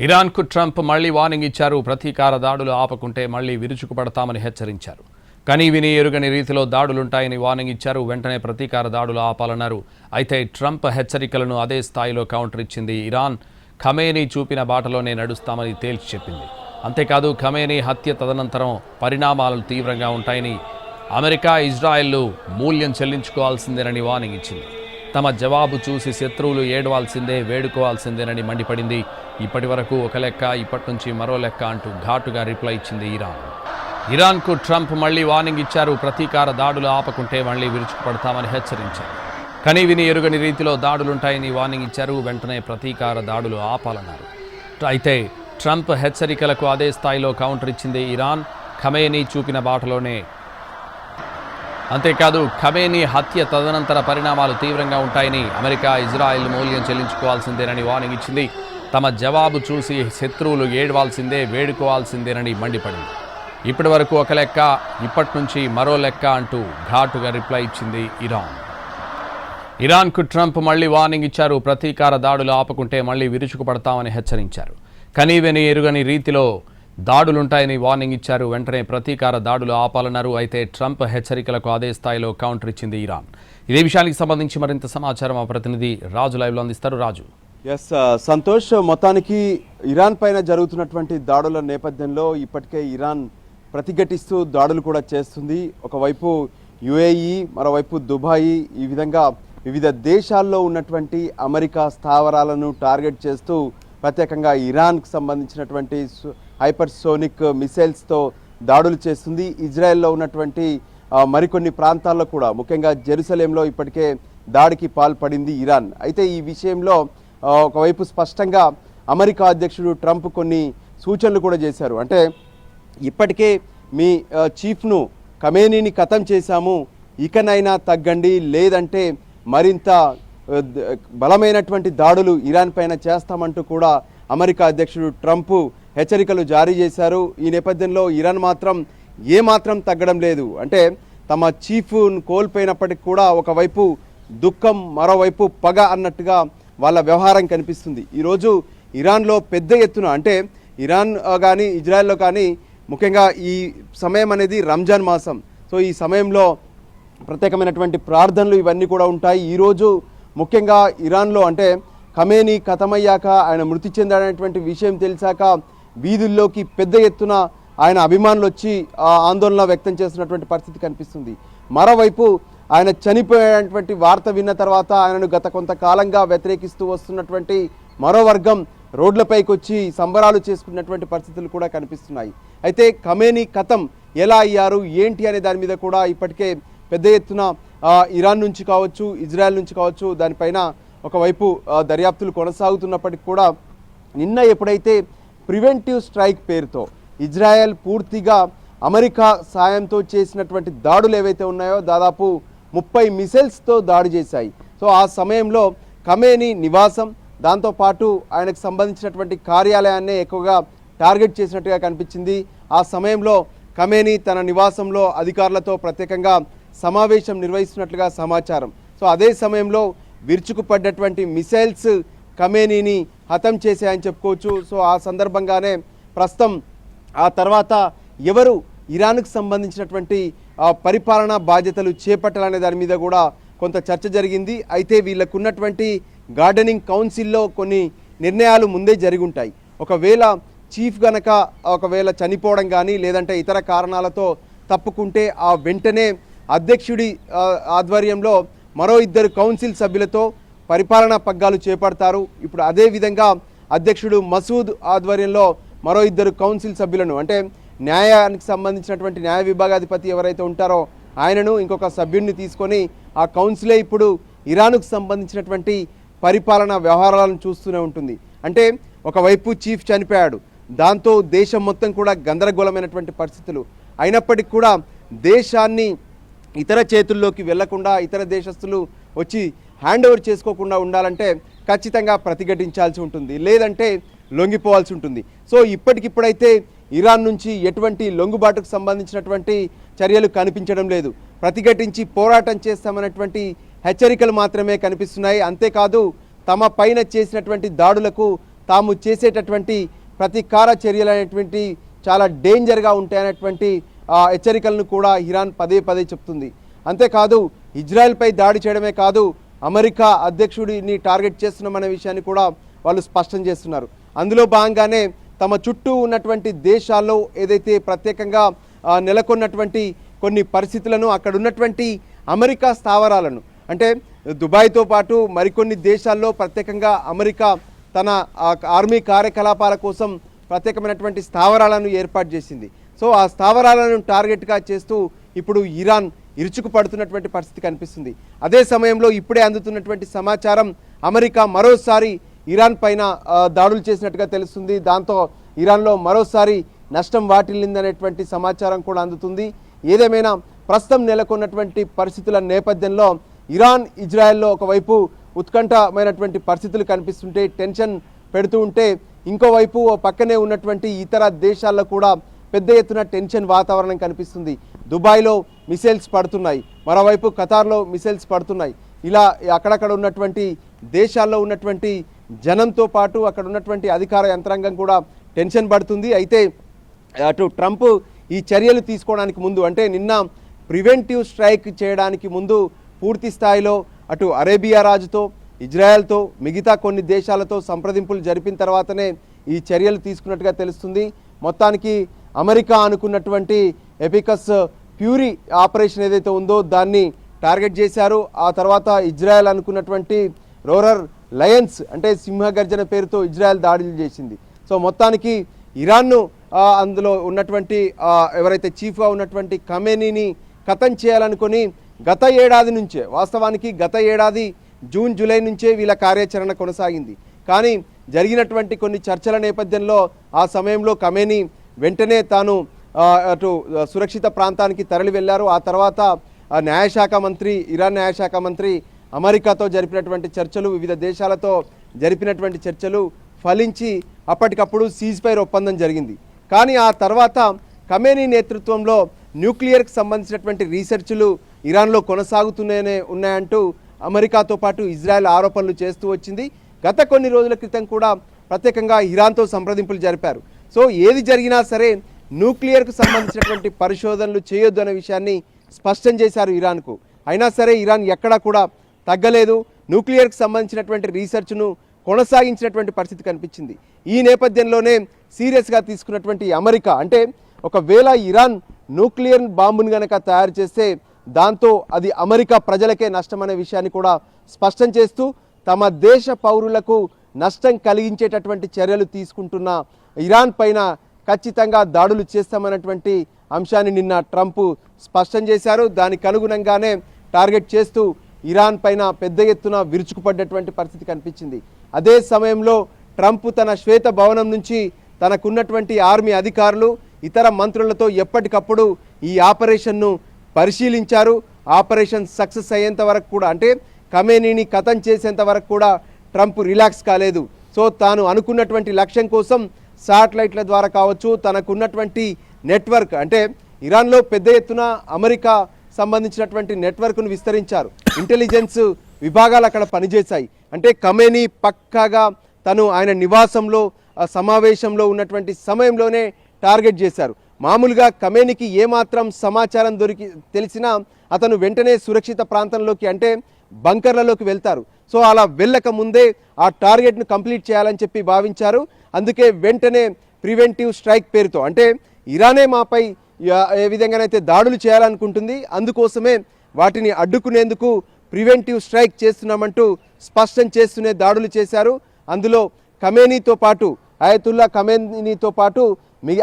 ఇరాన్కు Trump మళ్లీ warning ఇచ్చారు. ప్రతీకార దాడులు ఆపకుంటే మళ్లీ విరుచుకుపడతామని హెచ్చరించారు. కనీవిని ఎరుగని రీతిలో దాడులుంటాయని వార్నింగ్ ఇచ్చారు. వెంటనే ప్రతీకార దాడులు ఆపాలన్నారు. అయితే ట్రంప్ హెచ్చరికలను అదే స్థాయిలో కౌంటర్ ఇచ్చింది ఇరాన్. ఖమేనీ చూపిన బాటలోనే నడుస్తామని తేల్చి చెప్పింది. అంతేకాదు ఖమేనీ హత్య తదనంతరం పరిణామాలు తీవ్రంగా ఉంటాయని, అమెరికా ఇజ్రాయెల్లు మూల్యం చెల్లించుకోవాల్సిందేనని వార్నింగ్ ఇచ్చింది. తమ జవాబు చూసి శత్రువులు ఏడవాల్సిందే, వేడుకోవాల్సిందేనని మండిపడింది. ఇప్పటి వరకు ఒక లెక్క, ఇప్పటి నుంచి మరో లెక్క అంటూ ఘాటుగా రిప్లై ఇచ్చింది ఇరాన్. ఇరాన్కు ట్రంప్ మళ్లీ వార్నింగ్ ఇచ్చారు. ప్రతీకార దాడులు ఆపకుంటే మళ్లీ విరుచుకుపడతామని హెచ్చరించారు. కనీవిని ఎరుగని రీతిలో దాడులుంటాయని వార్నింగ్ ఇచ్చారు. వెంటనే ప్రతీకార దాడులు ఆపాలన్నారు. అయితే ట్రంప్ హెచ్చరికలకు అదే స్థాయిలో కౌంటర్ ఇచ్చింది ఇరాన్. ఖమేనీ చూపిన బాటలోనే. అంతేకాదు ఖమేనీ హత్య తదనంతర పరిణామాలు తీవ్రంగా ఉంటాయని, అమెరికా ఇజ్రాయెల్ మూల్యం చెల్లించుకోవాల్సిందేనని వార్నింగ్ ఇచ్చింది. తమ జవాబు చూసి శత్రువులు ఏడవాల్సిందే, వేడుకోవాల్సిందేనని మండిపడింది. ఇప్పటి వరకు ఒక లెక్క, ఇప్పటి నుంచి మరో లెక్క అంటూ ఘాటుగా రిప్లై ఇచ్చింది ఇరాన్. ఇరాన్కు ట్రంప్ మళ్లీ వార్నింగ్ ఇచ్చారు. ప్రతీకార దాడులు ఆపకుంటే మళ్లీ విరుచుకుపడతామని హెచ్చరించారు. కనీవిని ఎరుగని రీతిలో దాడులుంటాయని వార్నింగ్ ఇచ్చారు. వెంటనే ప్రతీకార దాడులు ఆపాలన్నారు. అయితే ట్రంప్ హెచ్చరికలకు అదే స్థాయిలో కౌంటర్ ఇచ్చింది ఇరాన్. ఇదే విషయానికి సంబంధించి మరింత సమాచారం మా ప్రతినిధి రాజు లైవ్లో అందిస్తారు. రాజు. సంతోష్, మొత్తానికి ఇరాన్ పైన జరుగుతున్నటువంటి దాడుల నేపథ్యంలో ఇప్పటికే ఇరాన్ ప్రతిఘటిస్తూ దాడులు కూడా చేస్తుంది. ఒకవైపు యుఏఈ, మరోవైపు దుబాయ్, ఈ విధంగా వివిధ దేశాల్లో ఉన్నటువంటి అమెరికా స్థావరాలను టార్గెట్ చేస్తూ ప్రత్యేకంగా ఇరాన్కి సంబంధించినటువంటి హైపర్సోనిక్ మిసైల్స్తో దాడులు చేస్తుంది. ఇజ్రాయెల్లో ఉన్నటువంటి మరికొన్ని ప్రాంతాల్లో కూడా, ముఖ్యంగా జెరూసలేంలో ఇప్పటికే దాడికి పాల్పడింది ఇరాన్. అయితే ఈ విషయంలో ఒకవైపు స్పష్టంగా అమెరికా అధ్యక్షుడు ట్రంప్ కొన్ని సూచనలు కూడా చేశారు. అంటే ఇప్పటికే మీ చీఫ్ను ఖమేనీని ఖతం చేశాము, ఇకనైనా తగ్గండి, లేదంటే మరింత బలమైనటువంటి దాడులు ఇరాన్ పైన చేస్తామంటూ కూడా అమెరికా అధ్యక్షుడు ట్రంప్ హెచ్చరికలు జారీ చేశారు. ఈ నేపథ్యంలో ఇరాన్ మాత్రం ఏమాత్రం తగ్గడం లేదు. అంటే తమ చీఫ్ను కోల్పోయినప్పటికీ కూడా ఒకవైపు దుఃఖం, మరోవైపు పగ అన్నట్టుగా వాళ్ళ వ్యవహారం కనిపిస్తుంది. ఈరోజు ఇరాన్లో పెద్ద ఎత్తున, అంటే ఇరాన్ కానీ ఇజ్రాయెల్లో కానీ ముఖ్యంగా ఈ సమయం అనేది రంజాన్ మాసం. సో ఈ సమయంలో ప్రత్యేకమైనటువంటి ప్రార్థనలు ఇవన్నీ కూడా ఉంటాయి. ఈరోజు ముఖ్యంగా ఇరాన్లో, అంటే ఖమేనీ ఖతమయ్యాక, ఆయన మృతి చెందాడనేటువంటి విషయం తెలిసాక వీధుల్లోకి పెద్ద ఎత్తున ఆయన అభిమానులు వచ్చి ఆందోళన వ్యక్తం చేస్తున్నటువంటి పరిస్థితి కనిపిస్తుంది. మరోవైపు ఆయన చనిపోయేటువంటి వార్త విన్న తర్వాత ఆయనను గత కొంతకాలంగా వ్యతిరేకిస్తూ వస్తున్నటువంటి మరో వర్గం రోడ్లపైకి వచ్చి సంబరాలు చేసుకున్నటువంటి పరిస్థితులు కూడా కనిపిస్తున్నాయి. అయితే ఖమేనీ ఖతం ఎలా అయ్యారు, ఏంటి అనే దాని మీద కూడా ఇప్పటికే పెద్ద ఎత్తున ఇరాన్ నుంచి కావచ్చు, ఇజ్రాయెల్ నుంచి కావచ్చు, దానిపైన ఒకవైపు దర్యాప్తులు కొనసాగుతున్నప్పటికీ కూడా నిన్న ఎప్పుడైతే ప్రివెంటివ్ స్ట్రైక్ పేరుతో ఇజ్రాయెల్ పూర్తిగా అమెరికా సాయంతో చేసినటువంటి దాడులు ఏవైతే ఉన్నాయో దాదాపు 30 మిసైల్స్తో దాడి చేశాయి. సో ఆ సమయంలో ఖమేనీ నివాసం, దాంతోపాటు ఆయనకు సంబంధించినటువంటి కార్యాలయాన్నే ఎక్కువగా టార్గెట్ చేసినట్టుగా కనిపించింది. ఆ సమయంలో ఖమేనీ తన నివాసంలో అధికారులతో ప్రత్యేకంగా సమావేశం నిర్వహిస్తున్నట్లుగా సమాచారం. సో అదే సమయంలో విరుచుకుపడ్డటువంటి మిసైల్స్ ఖమేనీని హతం చేశాయని చెప్పుకోవచ్చు. సో ఆ సందర్భంగానే ప్రస్తుతం ఆ తర్వాత ఎవరు ఇరాన్కు సంబంధించినటువంటి పరిపాలనా బాధ్యతలు చేపట్టాలనే దాని మీద కూడా కొంత చర్చ జరిగింది. అయితే వీళ్ళకున్నటువంటి గార్డెనింగ్ కౌన్సిల్లో కొన్ని నిర్ణయాలు ముందే జరిగి ఉంటాయి. ఒకవేళ చీఫ్ గనక ఒకవేళ చనిపోవడం కానీ లేదంటే ఇతర కారణాలతో తప్పుకుంటే ఆ వెంటనే అధ్యక్షుడి ఆధ్వర్యంలో మరో 2 కౌన్సిల్ సభ్యులతో పరిపాలనా పగ్గాలు చేపడతారు. ఇప్పుడు అదేవిధంగా అధ్యక్షుడు మసూద్ ఆధ్వర్యంలో మరో 2 కౌన్సిల్ సభ్యులను, అంటే న్యాయానికి సంబంధించినటువంటి న్యాయ విభాగాధిపతి ఎవరైతే ఉంటారో ఆయనను, ఇంకొక సభ్యుడిని తీసుకొని ఆ కౌన్సిలే ఇప్పుడు ఇరాన్కు సంబంధించినటువంటి పరిపాలనా వ్యవహారాలను చూస్తూనే ఉంటుంది. అంటే ఒకవైపు చీఫ్ చనిపోయాడు, దాంతో దేశం మొత్తం కూడా గందరగోళమైనటువంటి పరిస్థితులు. అయినప్పటికీ కూడా దేశాన్ని ఇతర చేతుల్లోకి వెళ్లకుండా, ఇతర దేశస్తులు వచ్చి హ్యాండ్ ఓవర్ చేసుకోకుండా ఉండాలంటే ఖచ్చితంగా ప్రతిఘటించాల్సి ఉంటుంది, లేదంటే లొంగిపోవాల్సి ఉంటుంది. సో ఇప్పటికిప్పుడైతే ఇరాన్ నుంచి ఎటువంటి లొంగుబాటుకు సంబంధించినటువంటి చర్యలు కనిపించడం లేదు. ప్రతిఘటించి పోరాటం చేస్తామనేటువంటి హెచ్చరికలు మాత్రమే కనిపిస్తున్నాయి. అంతేకాదు తమ పైన చేసినటువంటి దాడులకు తాము చేసేటటువంటి ప్రతీకార చర్యలు అనేటువంటి చాలా డేంజర్గా ఉంటాయనేటువంటి హెచ్చరికలను కూడా ఇరాన్ పదే పదే చెప్తుంది. అంతేకాదు ఇజ్రాయెల్పై దాడి చేయడమే కాదు, అమెరికా అధ్యక్షుడిని టార్గెట్ చేస్తున్నామనే విషయాన్ని కూడా వాళ్ళు స్పష్టం చేస్తున్నారు. అందులో భాగంగానే తమ చుట్టూ ఉన్నటువంటి దేశాల్లో ఏదైతే ప్రత్యేకంగా నెలకొన్నటువంటి కొన్ని పరిస్థితులను, అక్కడ ఉన్నటువంటి అమెరికా స్థావరాలను, అంటే దుబాయ్తో పాటు మరికొన్ని దేశాల్లో ప్రత్యేకంగా అమెరికా తన ఆర్మీ కార్యకలాపాల కోసం ప్రత్యేకమైనటువంటి స్థావరాలను ఏర్పాటు చేసింది. సో ఆ స్థావరాలను టార్గెట్గా చేస్తూ ఇప్పుడు ఇరాన్ ఇరుచుకుపడుతున్నటువంటి పరిస్థితి కనిపిస్తుంది. అదే సమయంలో ఇప్పుడే అందుతున్నటువంటి సమాచారం, అమెరికా మరోసారి ఇరాన్ పైన దాడులు చేసినట్టుగా తెలుస్తుంది. దాంతో ఇరాన్లో మరోసారి నష్టం వాటిల్లిందనేటువంటి సమాచారం కూడా అందుతుంది. ఏదేమైనా ప్రస్తుతం నెలకొన్నటువంటి పరిస్థితుల నేపథ్యంలో ఇరాన్ ఇజ్రాయెల్లో ఒకవైపు ఉత్కంఠమైనటువంటి పరిస్థితులు కనిపిస్తుంటే, టెన్షన్ పెడుతూ ఉంటే, ఇంకోవైపు పక్కనే ఉన్నటువంటి ఇతర దేశాల్లో కూడా పెద్ద ఎత్తున టెన్షన్ వాతావరణం కనిపిస్తుంది. దుబాయ్లో మిసైల్స్ పడుతున్నాయి, మరోవైపు ఖతార్లో మిసైల్స్ పడుతున్నాయి. ఇలా అక్కడక్కడ ఉన్నటువంటి దేశాల్లో ఉన్నటువంటి జనంతో పాటు అక్కడ ఉన్నటువంటి అధికార యంత్రాంగం కూడా టెన్షన్ పడుతుంది. అయితే అటు ట్రంప్ ఈ చర్యలు తీసుకోవడానికి ముందు, అంటే నిన్న ప్రివెంటివ్ స్ట్రైక్ చేయడానికి ముందు పూర్తి స్థాయిలో అటు అరేబియా రాజుతో, ఇజ్రాయెల్తో, మిగతా కొన్ని దేశాలతో సంప్రదింపులు జరిపిన తర్వాతనే ఈ చర్యలు తీసుకున్నట్టుగా తెలుస్తుంది. మొత్తానికి అమెరికా అనుకున్నటువంటి ఎపికస్ ఫ్యూరీ ఆపరేషన్ ఏదైతే ఉందో దాన్ని టార్గెట్ చేశారు. ఆ తర్వాత ఇజ్రాయెల్ అనుకున్నటువంటి రోరర్ లయన్స్, అంటే సింహగర్జన పేరుతో ఇజ్రాయెల్ దాడులు చేసింది. సో మొత్తానికి ఇరాన్ను అందులో ఉన్నటువంటి ఎవరైతే చీఫ్గా ఉన్నటువంటి ఖమేనీని ఖతం చేయాలనుకొని గత ఏడాది నుంచే, వాస్తవానికి గత ఏడాది జూన్ జూలై నుంచే వీళ్ళ కార్యాచరణ కొనసాగింది. కానీ జరిగినటువంటి కొన్ని చర్చల నేపథ్యంలో ఆ సమయంలో ఖమేనీ వెంటనే తాను అటు సురక్షిత ప్రాంతానికి తరలి వెళ్ళారు. ఆ తర్వాత న్యాయశాఖ మంత్రి, ఇరాన్ న్యాయశాఖ మంత్రి అమెరికాతో జరిపినటువంటి చర్చలు, వివిధ దేశాలతో జరిపినటువంటి చర్చలు ఫలించి అప్పటికప్పుడు సీజ్ ఫైర్ ఒప్పందం జరిగింది. కానీ ఆ తర్వాత ఖమేనీ నేతృత్వంలో న్యూక్లియర్కి సంబంధించినటువంటి రీసెర్చ్లు ఇరాన్లో కొనసాగుతూనే ఉన్నాయంటూ అమెరికాతో పాటు ఇజ్రాయెల్ ఆరోపణలు చేస్తూ వచ్చింది. గత కొన్ని రోజుల క్రితం కూడా ప్రత్యేకంగా ఇరాన్తో సంప్రదింపులు జరిపారు. సో ఏది జరిగినా సరే న్యూక్లియర్కు సంబంధించినటువంటి పరిశోధనలు చేయొద్దు అనే విషయాన్ని స్పష్టం చేశారు ఇరాన్కు. అయినా సరే ఇరాన్ ఎక్కడా కూడా తగ్గలేదు, న్యూక్లియర్కి సంబంధించినటువంటి రీసెర్చ్ను కొనసాగించినటువంటి పరిస్థితి కనిపించింది. ఈ నేపథ్యంలోనే సీరియస్గా తీసుకున్నటువంటి అమెరికా, అంటే ఒకవేళ ఇరాన్ న్యూక్లియర్ బాంబును కనుక తయారు చేస్తే దాంతో అది అమెరికా ప్రజలకే నష్టం అనే విషయాన్ని కూడా స్పష్టం చేస్తూ తమ దేశ పౌరులకు నష్టం కలిగించేటటువంటి చర్యలు తీసుకుంటున్న ఇరాన్ పైన ఖచ్చితంగా దాడులు చేస్తామన్నటువంటి అంశాన్ని నిన్న ట్రంప్ స్పష్టం చేశారు. దానికి అనుగుణంగానే టార్గెట్ చేస్తూ ఇరాన్ పైన పెద్ద ఎత్తున విరుచుకుపడ్డటువంటి పరిస్థితి కనిపించింది. అదే సమయంలో ట్రంప్ తన శ్వేత భవనం నుంచి తనకున్నటువంటి ఆర్మీ అధికారులు, ఇతర మంత్రులతో ఎప్పటికప్పుడు ఈ ఆపరేషన్ను పరిశీలించారు. ఆపరేషన్ సక్సెస్ అయ్యేంత వరకు కూడా, అంటే ఖమేనీని ఖతం చేసేంత వరకు కూడా ట్రంప్ రిలాక్స్ కాలేదు. సో తాను అనుకున్నటువంటి లక్ష్యం కోసం శాటిలైట్ల ద్వారా కావచ్చు, తనకున్నటువంటి నెట్వర్క్, అంటే ఇరాన్లో పెద్ద ఎత్తున అమెరికా సంబంధించినటువంటి నెట్వర్క్ను విస్తరించారు. ఇంటెలిజెన్స్ విభాగాలు అక్కడ పనిచేశాయి. అంటే ఖమేనీ పక్కాగా తను ఆయన నివాసంలో సమావేశంలో ఉన్నటువంటి సమయంలోనే టార్గెట్ చేశారు. మామూలుగా ఖమేనీకి ఏమాత్రం సమాచారం తెలిసినా అతను వెంటనే సురక్షిత ప్రాంతంలోకి, అంటే బంకర్లలోకి వెళ్తారు. సో అలా వెళ్ళక ముందే ఆ టార్గెట్ను కంప్లీట్ చేయాలని చెప్పి భావించారు. అందుకే వెంటనే ప్రివెంటివ్ స్ట్రైక్ పేరుతో, అంటే ఇరానే మాపై ఏ విధంగానైతే దాడులు చేయాలనుకుంటుంది, అందుకోసమే వాటిని అడ్డుకునేందుకు ప్రివెంటివ్ స్ట్రైక్ చేస్తున్నామంటూ స్పష్టం చేస్తూనే దాడులు చేశారు. అందులో ఖమేనీతో పాటు, అయతుల్లా ఖమేనీతో పాటు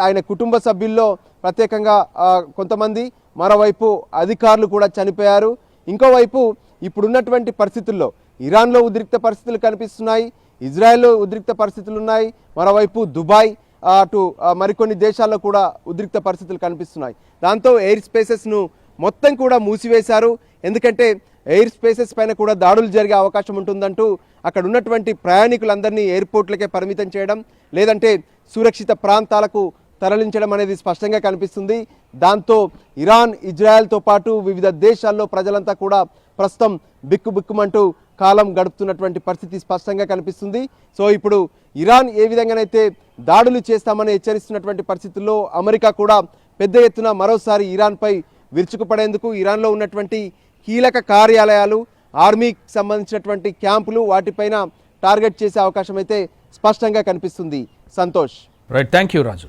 ఆయన కుటుంబ సభ్యుల్లో ప్రత్యేకంగా కొంతమంది, మరోవైపు అధికారులు కూడా చనిపోయారు. ఇంకోవైపు ఇప్పుడున్నటువంటి పరిస్థితుల్లో ఇరాన్లో ఉద్రిక్త పరిస్థితులు కనిపిస్తున్నాయి, ఇజ్రాయెల్లో ఉద్రిక్త పరిస్థితులు ఉన్నాయి, మరోవైపు దుబాయ్, అటు మరికొన్ని దేశాల్లో కూడా ఉద్రిక్త పరిస్థితులు కనిపిస్తున్నాయి. దాంతో ఎయిర్ స్పేసెస్ను మొత్తం కూడా మూసివేశారు. ఎందుకంటే ఎయిర్ స్పేసెస్ పైన కూడా దాడులు జరిగే అవకాశం ఉంటుందంటూ అక్కడ ఉన్నటువంటి ప్రయాణికులందరినీ ఎయిర్పోర్ట్లకే పరిమితం చేయడం, లేదంటే సురక్షిత ప్రాంతాలకు తరలించడం అనేది స్పష్టంగా కనిపిస్తుంది. దాంతో ఇరాన్, ఇజ్రాయెల్తో పాటు వివిధ దేశాల్లో ప్రజలంతా కూడా ప్రస్తుతం బిక్కుబిక్కుమంటూ కాలం గడుపుతున్నటువంటి పరిస్థితి స్పష్టంగా కనిపిస్తుంది. సో ఇప్పుడు ఇరాన్ ఏ విధంగానైతే దాడులు చేస్తామని హెచ్చరిస్తున్నటువంటి పరిస్థితుల్లో అమెరికా కూడా పెద్ద ఎత్తున మరోసారి ఇరాన్పై విరుచుకుపడేందుకు ఇరాన్లో ఉన్నటువంటి కీలక కార్యాలయాలు, ఆర్మీకి సంబంధించినటువంటి క్యాంపులు వాటిపైన టార్గెట్ చేసే అవకాశం అయితే స్పష్టంగా కనిపిస్తుంది. Santosh. Right, thank you Raju.